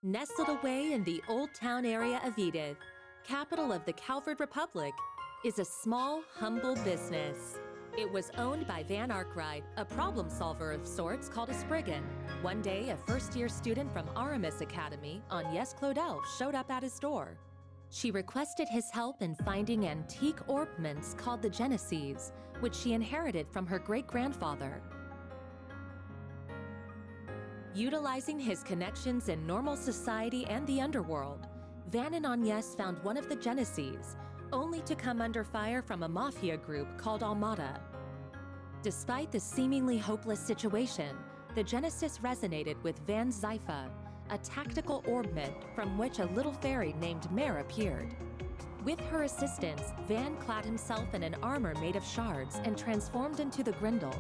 Nestled away in the old town area of Edith, capital of the Calvard Republic, is a small, humble business. It was owned by Van Arkride, a problem solver of sorts called a spriggan. One day, a first-year student from Aramis Academy, Agnes Claudel, showed up at his door. She requested his help in finding antique ornaments called the Genesees, which she inherited from her great-grandfather. Utilizing his connections in normal society and the underworld, Van and Agnes found one of the Genesees, only to come under fire from a mafia group called Almada. Despite the seemingly hopeless situation, the Genesis resonated with Van's Zypha, a tactical ornament from which a little fairy named Mare appeared. With her assistance, Van clad himself in an armor made of shards and transformed into the Grindel.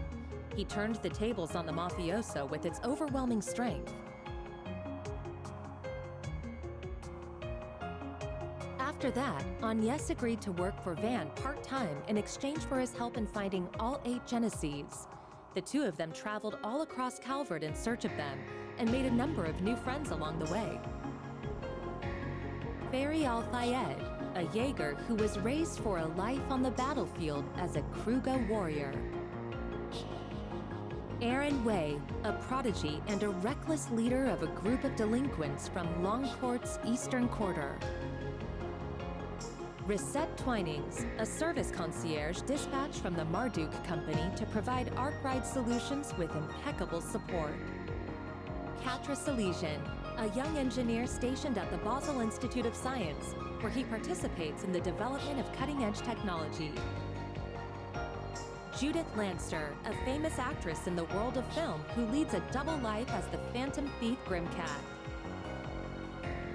He turned the tables on the mafioso with its overwhelming strength. After that, Agnes agreed to work for Van part-time in exchange for his help in finding all 8 Genesees. The two of them traveled all across Calvard in search of them and made a number of new friends along the way. Fairy Al-Fayed, a Jaeger who was raised for a life on the battlefield as a Kruga warrior. Aaron Way, a prodigy and a reckless leader of a group of delinquents from Longport's eastern quarter. Risette Twinings, a service concierge dispatched from the Marduk Company to provide Arkride solutions with impeccable support. Katra Salesian, a young engineer stationed at the Basel Institute of Science, where he participates in the development of cutting-edge technology. Judith Lanster, a famous actress in the world of film who leads a double life as the Phantom Thief Grimcat.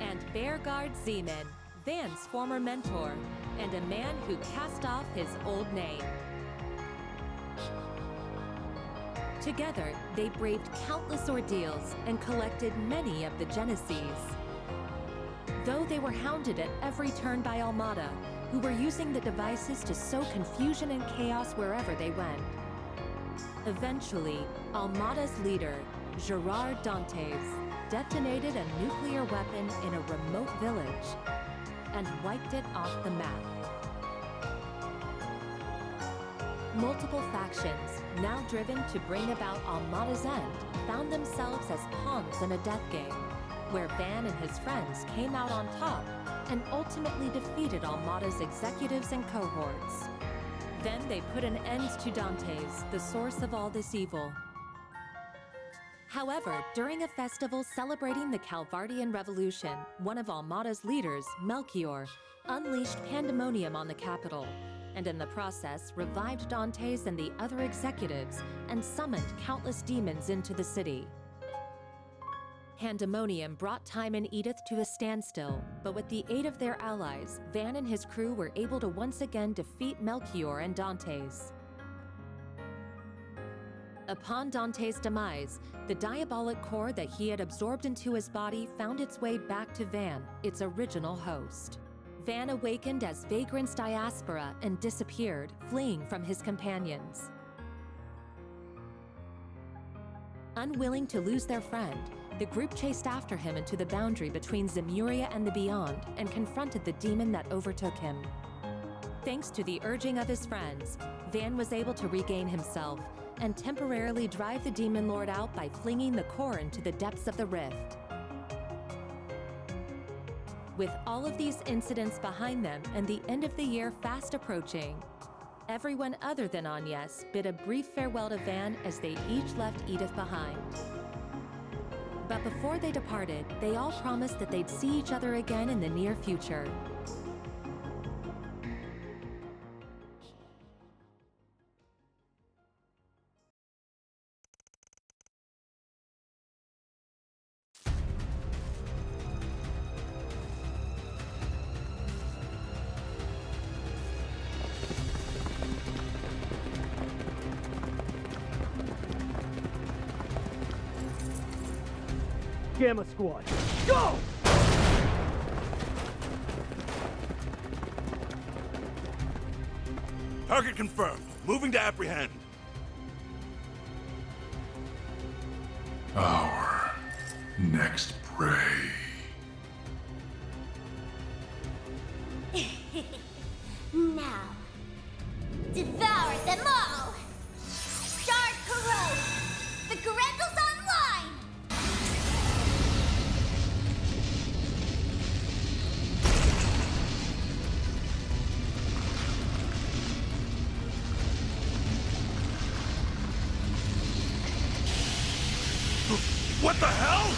And Beargard Zeman, Van's former mentor, and a man who cast off his old name. Together, they braved countless ordeals and collected many of the Genesees. Though they were hounded at every turn by Almada, who were using the devices to sow confusion and chaos wherever they went. Eventually, Almada's leader, Gerard Dantes, detonated a nuclear weapon in a remote village and wiped it off the map. Multiple factions, now driven to bring about Almada's end, found themselves as pawns in a death game, where Van and his friends came out on top and ultimately defeated Almada's executives and cohorts. Then they put an end to Dantes, the source of all this evil. However, during a festival celebrating the Calvardian Revolution, one of Almada's leaders, Melchior, unleashed pandemonium on the capital, and in the process revived Dantes and the other executives and summoned countless demons into the city. Pandemonium brought time in Edith to a standstill, but with the aid of their allies, Van and his crew were able to once again defeat Melchior and Dantes. Upon Dantes' demise, the diabolic core that he had absorbed into his body found its way back to Van, its original host. Van awakened as Vagrant's diaspora and disappeared, fleeing from his companions. Unwilling to lose their friend, the group chased after him into the boundary between Zemuria and the Beyond and confronted the demon that overtook him. Thanks to the urging of his friends, Van was able to regain himself and temporarily drive the Demon Lord out by flinging the core into the depths of the rift. With all of these incidents behind them and the end of the year fast approaching, everyone other than Agnes bid a brief farewell to Van as they each left Edith behind. But before they departed, they all promised that they'd see each other again in the near future. Gamma Squad, go! Target confirmed. Moving to apprehend. Our next prey. Now, devour them all! Start corrode! The Grendels online! What the hell?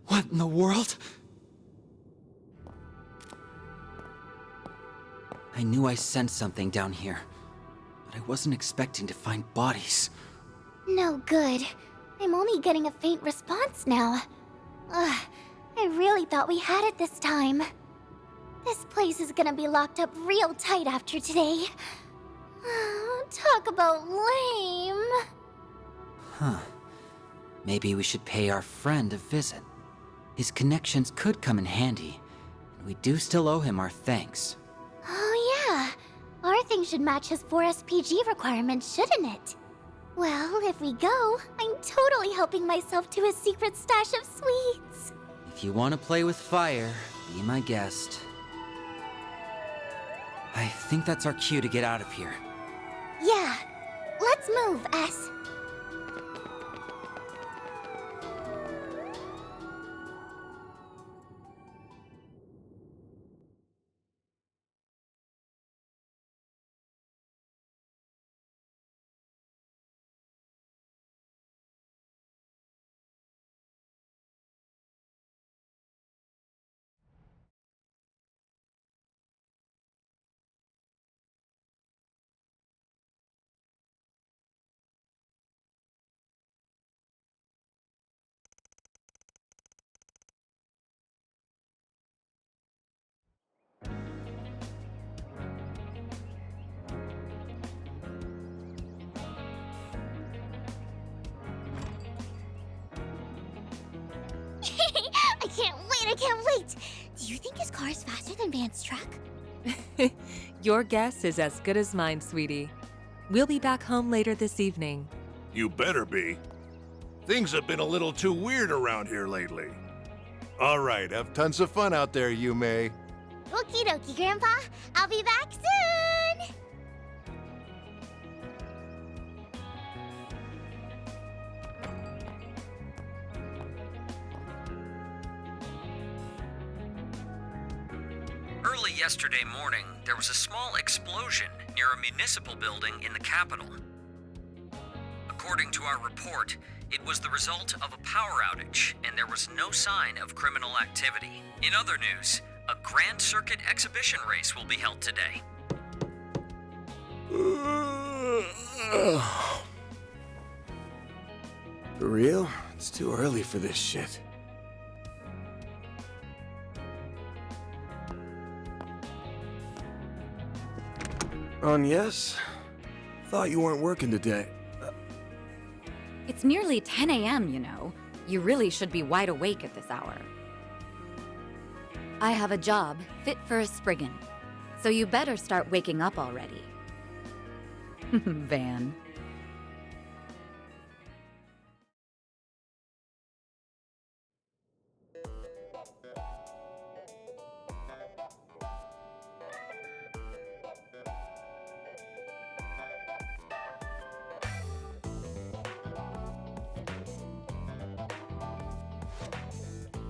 What in the world? I knew I sensed something down here, but I wasn't expecting to find bodies. No good. I'm only getting a faint response now. Ugh, I really thought we had it this time. This place is gonna be locked up real tight after today. Talk about lame. Huh. Maybe we should pay our friend a visit. His connections could come in handy, and we do still owe him our thanks. Oh yeah, our thing should match his 4 SPG requirements, shouldn't it? Well, if we go, I'm totally helping myself to his secret stash of sweets. If you want to play with fire, be my guest. I think that's our cue to get out of here. Yeah, let's move, S. I can't wait! Do you think his car is faster than Van's truck? Your guess is as good as mine, sweetie. We'll be back home later this evening. You better be. Things have been a little too weird around here lately. All right, have tons of fun out there, Yume. Okie dokie, Grandpa. I'll be back soon! Early yesterday morning, there was a small explosion near a municipal building in the capital. According to our report, it was the result of a power outage, and there was no sign of criminal activity. In other news, a Grand Circuit exhibition race will be held today. For real? It's too early for this shit. Yes? Thought you weren't working today. It's nearly 10 a.m., you know. You really should be wide awake at this hour. I have a job fit for a spriggan, so you better start waking up already. Van.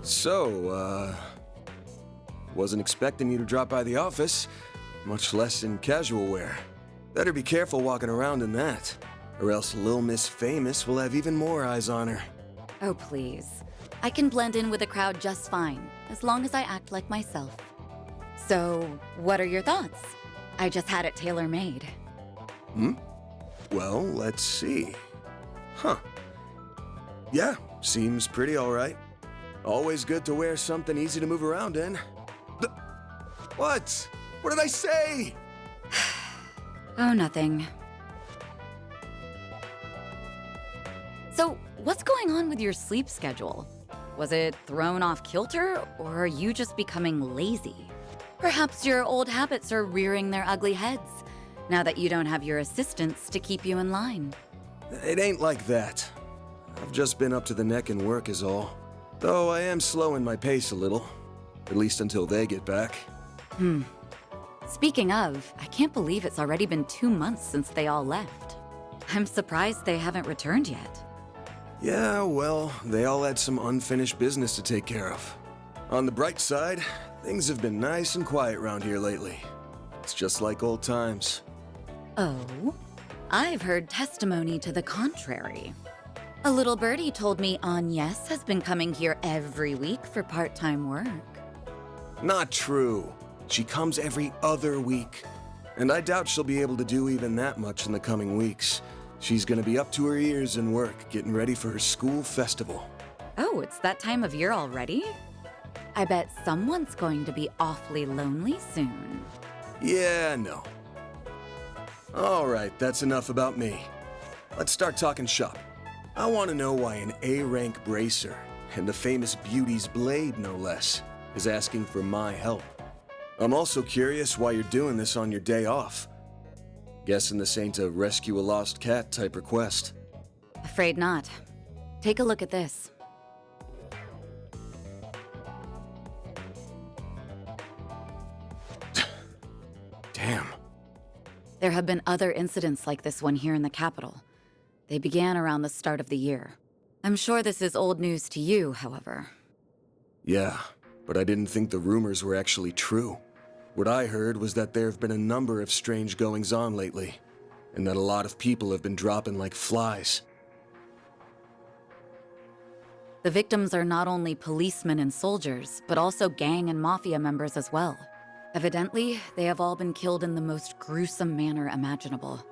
So, wasn't expecting you to drop by the office, much less in casual wear. Better be careful walking around in that, or else Lil Miss Famous will have even more eyes on her. Oh, please. I can blend in with the crowd just fine, as long as I act like myself. So, what are your thoughts? I just had it tailor-made. Well, let's see. Huh. Yeah, seems pretty alright. Always good to wear something easy to move around in. What? What did I say? Oh, nothing. So, what's going on with your sleep schedule? Was it thrown off kilter, or are you just becoming lazy? Perhaps your old habits are rearing their ugly heads, now that you don't have your assistants to keep you in line. It ain't like that. I've just been up to the neck in work is all. Though I am slowing my pace a little. At least until they get back. Speaking of, I can't believe it's already been 2 months since they all left. I'm surprised they haven't returned yet. Yeah, well, they all had some unfinished business to take care of. On the bright side, things have been nice and quiet around here lately. It's just like old times. Oh? I've heard testimony to the contrary. A little birdie told me Agnes has been coming here every week for part-time work. Not true. She comes every other week. And I doubt she'll be able to do even that much in the coming weeks. She's gonna be up to her ears in work, getting ready for her school festival. Oh, it's that time of year already? I bet someone's going to be awfully lonely soon. Yeah, no. All right, that's enough about me. Let's start talking shop. I want to know why an A-rank bracer, and the famous Beauty's blade no less, is asking for my help. I'm also curious why you're doing this on your day off. Guessing this ain't a rescue a lost cat type request. Afraid not. Take a look at this. Damn. There have been other incidents like this one here in the capital. They began around the start of the year. I'm sure this is old news to you, however. Yeah, but I didn't think the rumors were actually true. What I heard was that there have been a number of strange goings-on lately, and that a lot of people have been dropping like flies. The victims are not only policemen and soldiers, but also gang and mafia members as well. Evidently, they have all been killed in the most gruesome manner imaginable.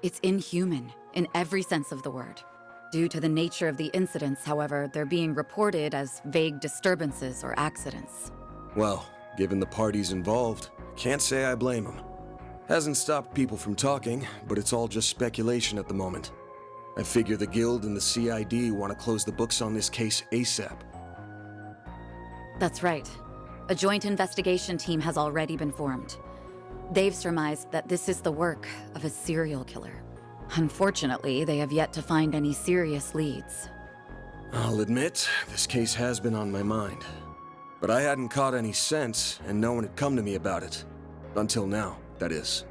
It's inhuman, in every sense of the word. Due to the nature of the incidents, however, they're being reported as vague disturbances or accidents. Well, given the parties involved, can't say I blame them. Hasn't stopped people from talking, but it's all just speculation at the moment. I figure the Guild and the CID want to close the books on this case ASAP. That's right. A joint investigation team has already been formed. They've surmised that this is the work of a serial killer. Unfortunately, they have yet to find any serious leads. I'll admit, this case has been on my mind. But I hadn't caught any sense, and no one had come to me about it. Until now, that is.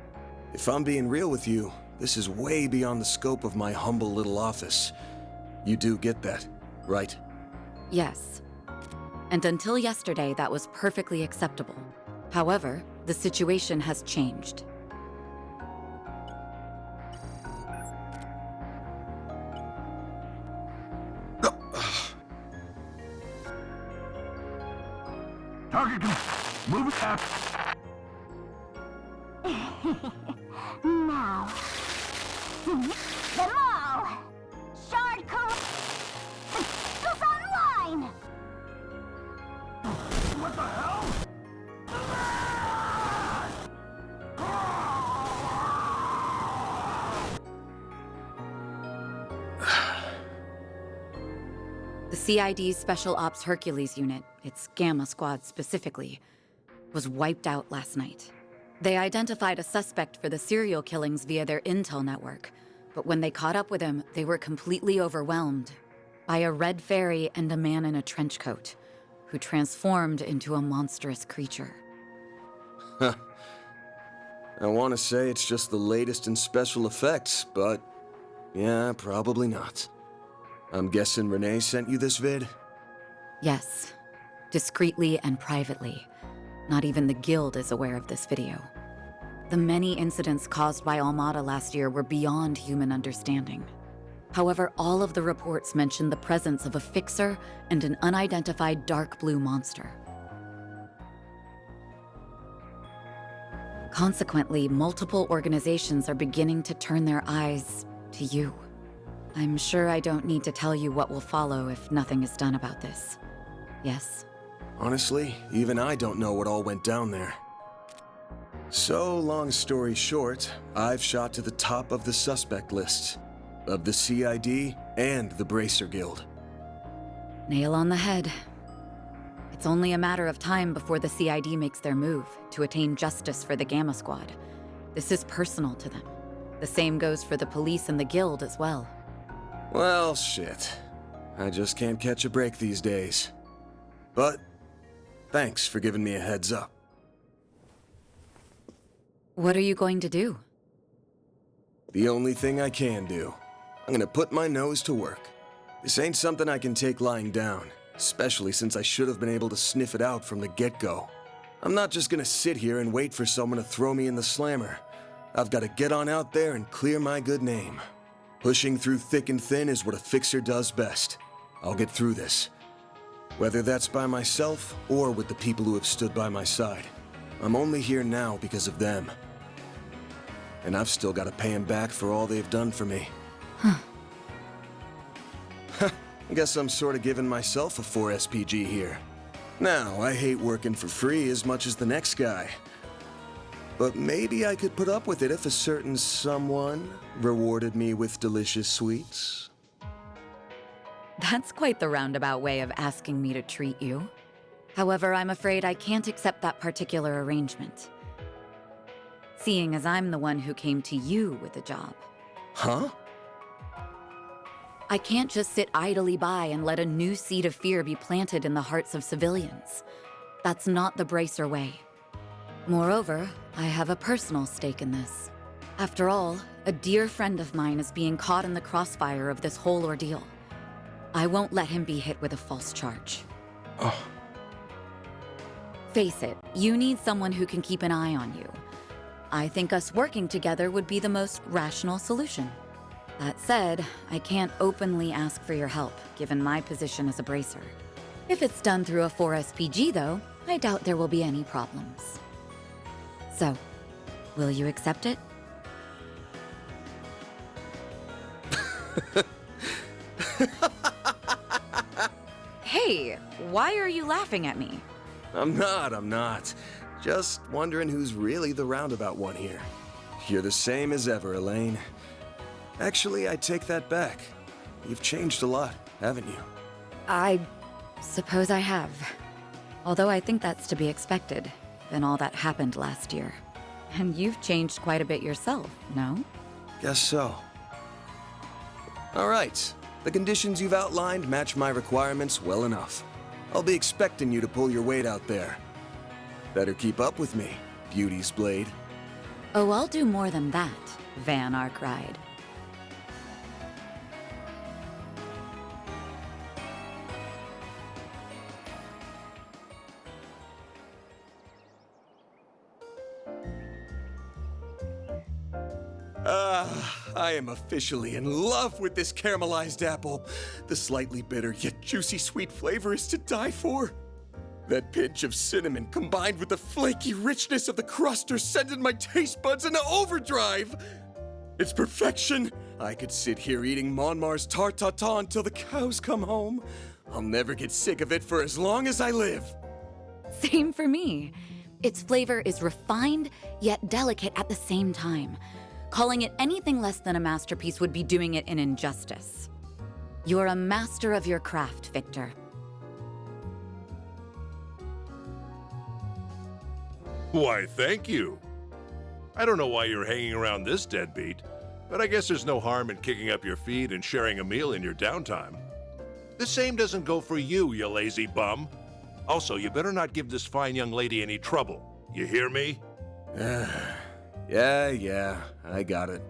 If I'm being real with you, this is way beyond the scope of my humble little office. You do get that, right? Yes. And until yesterday, that was perfectly acceptable. However, the situation has changed. Target, move it up. Now. Them all! Shard is online! What the hell? The CID's Special Ops Hercules unit, its Gamma Squad specifically, was wiped out last night. They identified a suspect for the serial killings via their intel network, but when they caught up with him, they were completely overwhelmed by a red fairy and a man in a trench coat, who transformed into a monstrous creature. I want to say it's just the latest in special effects, but yeah, probably not. I'm guessing Renee sent you this vid? Yes, discreetly and privately. Not even the Guild is aware of this video. The many incidents caused by Armada last year were beyond human understanding. However, all of the reports mentioned the presence of a fixer and an unidentified dark blue monster. Consequently, multiple organizations are beginning to turn their eyes to you. I'm sure I don't need to tell you what will follow if nothing is done about this. Yes? Honestly, even I don't know what all went down there. So, long story short, I've shot to the top of the suspect lists of the CID and the Bracer Guild. Nail on the head. It's only a matter of time before the CID makes their move to attain justice for the Gamma Squad. This is personal to them. The same goes for the police and the Guild as well. Well, shit. I just can't catch a break these days. But, thanks for giving me a heads up. What are you going to do? The only thing I can do. I'm gonna put my nose to work. This ain't something I can take lying down, especially since I should have been able to sniff it out from the get-go. I'm not just gonna sit here and wait for someone to throw me in the slammer. I've gotta get on out there and clear my good name. Pushing through thick and thin is what a fixer does best. I'll get through this. Whether that's by myself or with the people who have stood by my side. I'm only here now because of them. And I've still gotta pay them back for all they've done for me. Huh. I guess I'm sort of giving myself a 4 SPG here. Now, I hate working for free as much as the next guy. But maybe I could put up with it if a certain someone rewarded me with delicious sweets. That's quite the roundabout way of asking me to treat you. However, I'm afraid I can't accept that particular arrangement. Seeing as I'm the one who came to you with the job. Huh? I can't just sit idly by and let a new seed of fear be planted in the hearts of civilians. That's not the Bracer way. Moreover, I have a personal stake in this. After all, a dear friend of mine is being caught in the crossfire of this whole ordeal. I won't let him be hit with a false charge. Oh. Face it, you need someone who can keep an eye on you. I think us working together would be the most rational solution. That said, I can't openly ask for your help, given my position as a bracer. If it's done through a 4 SPG, though, I doubt there will be any problems. So, will you accept it? Hey, why are you laughing at me? I'm not. Just wondering who's really the roundabout one here. You're the same as ever, Elaine. Actually, I take that back. You've changed a lot, haven't you? I suppose I have. Although I think that's to be expected, given all that happened last year. And you've changed quite a bit yourself, no? Guess so. All right. The conditions you've outlined match my requirements well enough. I'll be expecting you to pull your weight out there. Better keep up with me, Beauty's Blade. Oh, I'll do more than that, Van Arkride. I am officially in love with this caramelized apple. The slightly bitter yet juicy sweet flavor is to die for. That pinch of cinnamon combined with the flaky richness of the crust are sending my taste buds into overdrive. It's perfection. I could sit here eating Monmar's tart tatin until the cows come home. I'll never get sick of it for as long as I live. Same for me. Its flavor is refined, yet delicate at the same time. Calling it anything less than a masterpiece would be doing it an injustice. You're a master of your craft, Victor. Why, thank you. I don't know why you're hanging around this deadbeat, but I guess there's no harm in kicking up your feet and sharing a meal in your downtime. The same doesn't go for you, you lazy bum. Also, you better not give this fine young lady any trouble. You hear me? Yeah, I got it.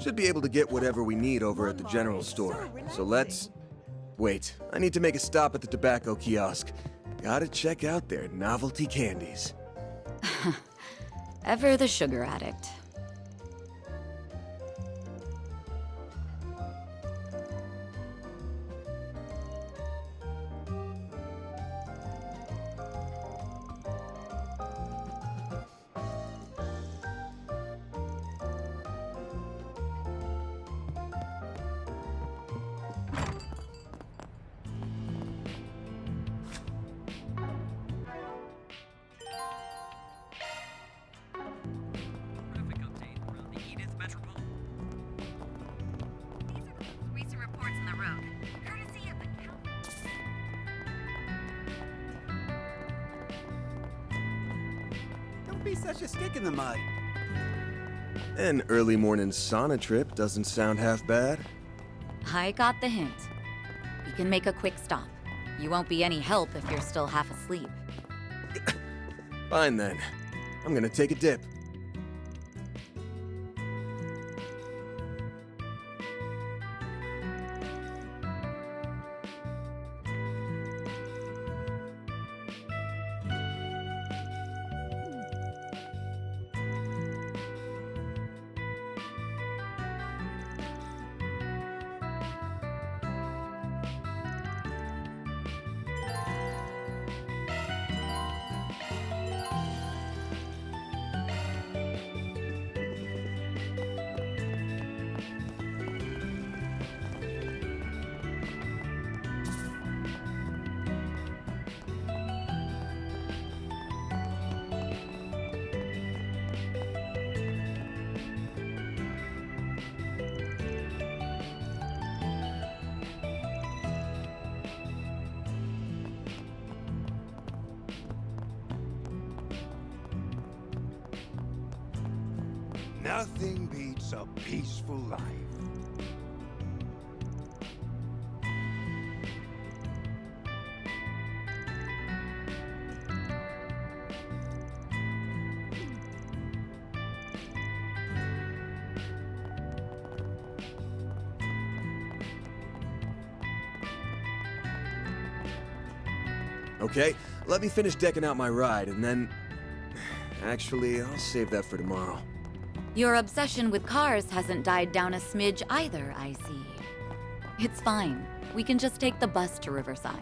Should be able to get whatever we need over at the general store. So let's... Wait, I need to make a stop at the tobacco kiosk. Gotta check out their novelty candies. Ever the sugar addict. Traffic update around the Edith Metropole. These are the most recent reports on the road, courtesy of the Calvard. Don't be such a stick in the mud. An early morning sauna trip doesn't sound half bad. I got the hint. We can make a quick stop. You won't be any help if you're still half asleep. Fine then. I'm gonna take a dip. Nothing beats a peaceful life. Okay, let me finish decking out my ride, and then... Actually, I'll save that for tomorrow. Your obsession with cars hasn't died down a smidge either, I see. It's fine. We can just take the bus to Riverside.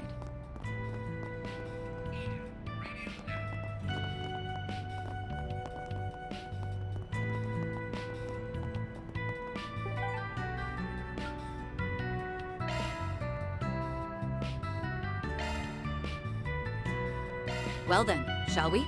Well then, shall we?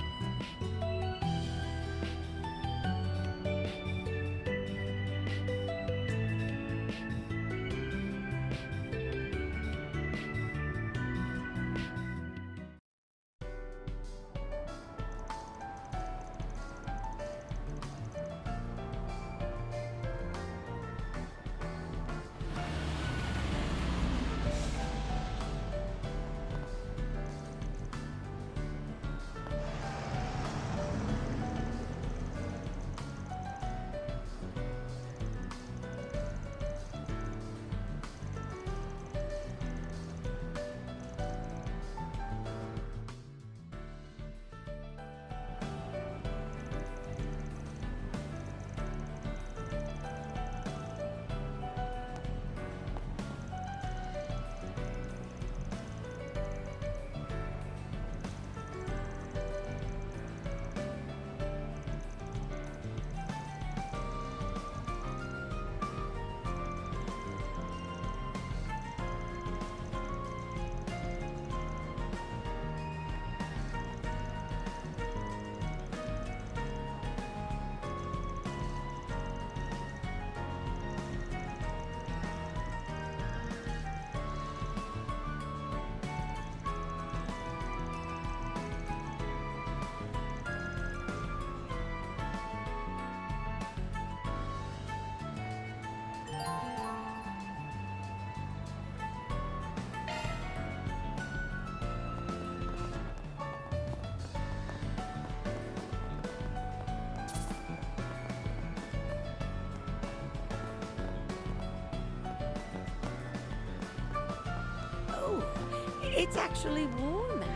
It's actually warm out.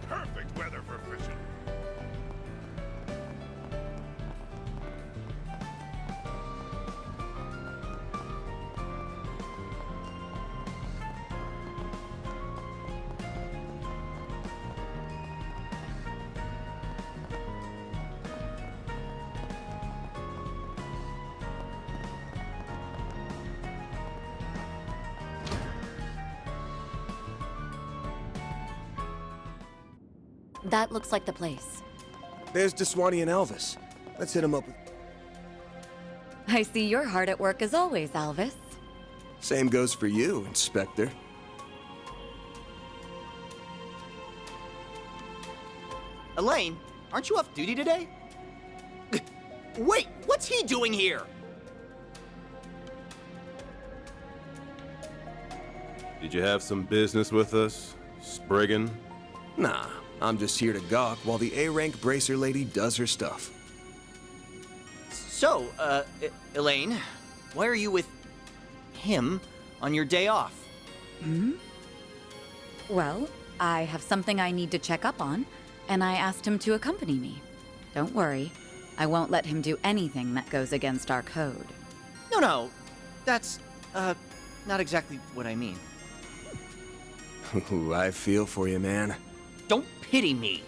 Perfect weather for fishing. That looks like the place. There's Deswani and Elvis. Let's hit him up with... I see you're hard at work as always, Alvis. Same goes for you, Inspector. Elaine, aren't you off duty today? Wait, what's he doing here? Did you have some business with us, Spriggan? Nah, I'm just here to gawk while the A-rank bracer lady does her stuff. So, Elaine, why are you with him on your day off? Well, I have something I need to check up on, and I asked him to accompany me. Don't worry, I won't let him do anything that goes against our code. No, that's, not exactly what I mean. Ooh, I feel for you, man. Don't pity me.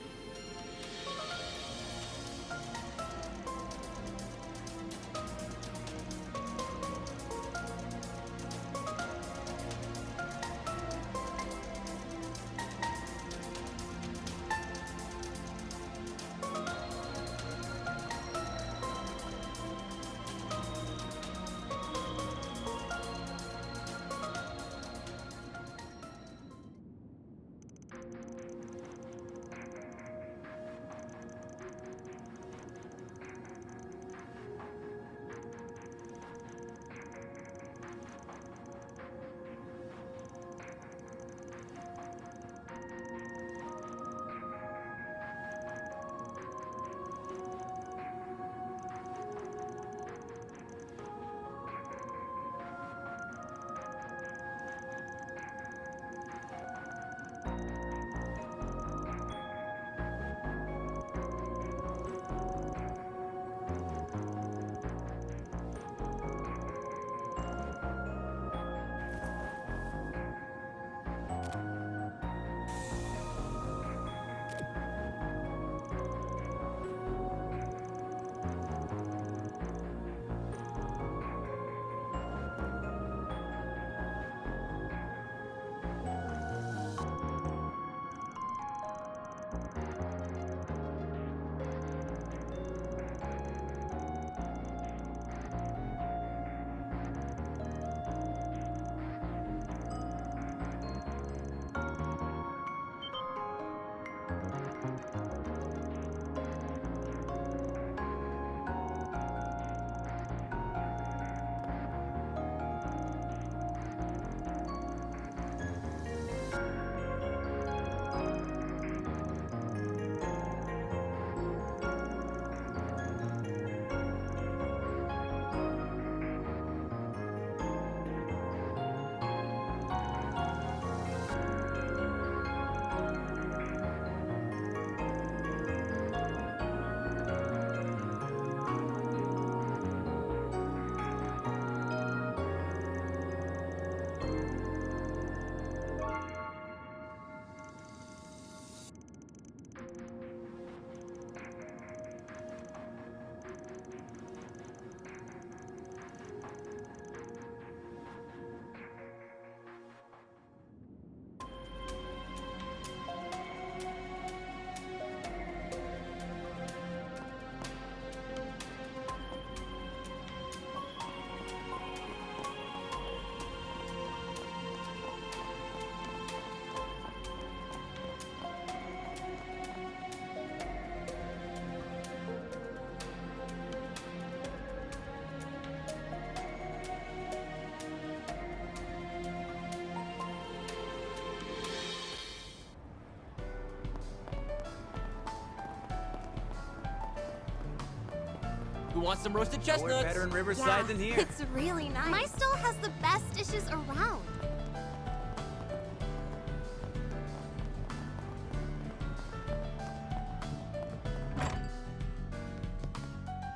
want some roasted chestnuts? Nowhere better in Riverside than here. It's really nice. My stall has the best dishes around.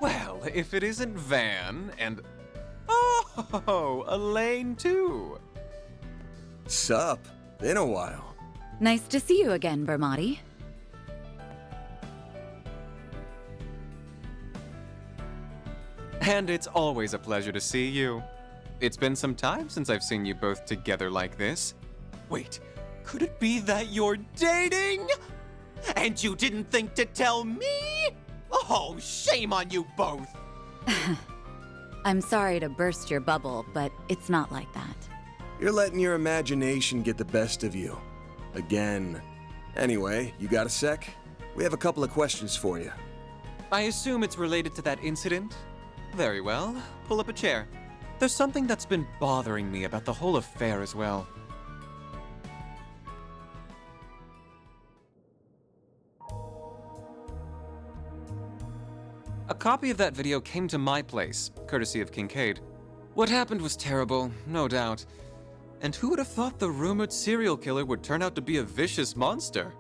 Well, if it isn't Van and... Oh, Elaine too. Sup? Been a while. Nice to see you again, Bermotti. And it's always a pleasure to see you. It's been some time since I've seen you both together like this. Wait, could it be that you're dating? And you didn't think to tell me? Oh, shame on you both! I'm sorry to burst your bubble, but it's not like that. You're letting your imagination get the best of you. Again. Anyway, you got a sec? We have a couple of questions for you. I assume it's related to that incident? Very well. Pull up a chair. There's something that's been bothering me about the whole affair as well. A copy of that video came to my place, courtesy of Kincaid. What happened was terrible, no doubt. And who would have thought the rumored serial killer would turn out to be a vicious monster?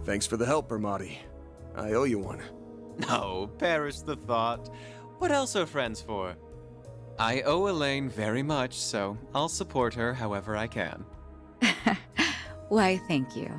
Thanks for the help, Bermotti. I owe you one. No, perish the thought. What else are friends for? I owe Elaine very much, so I'll support her however I can. Why, thank you.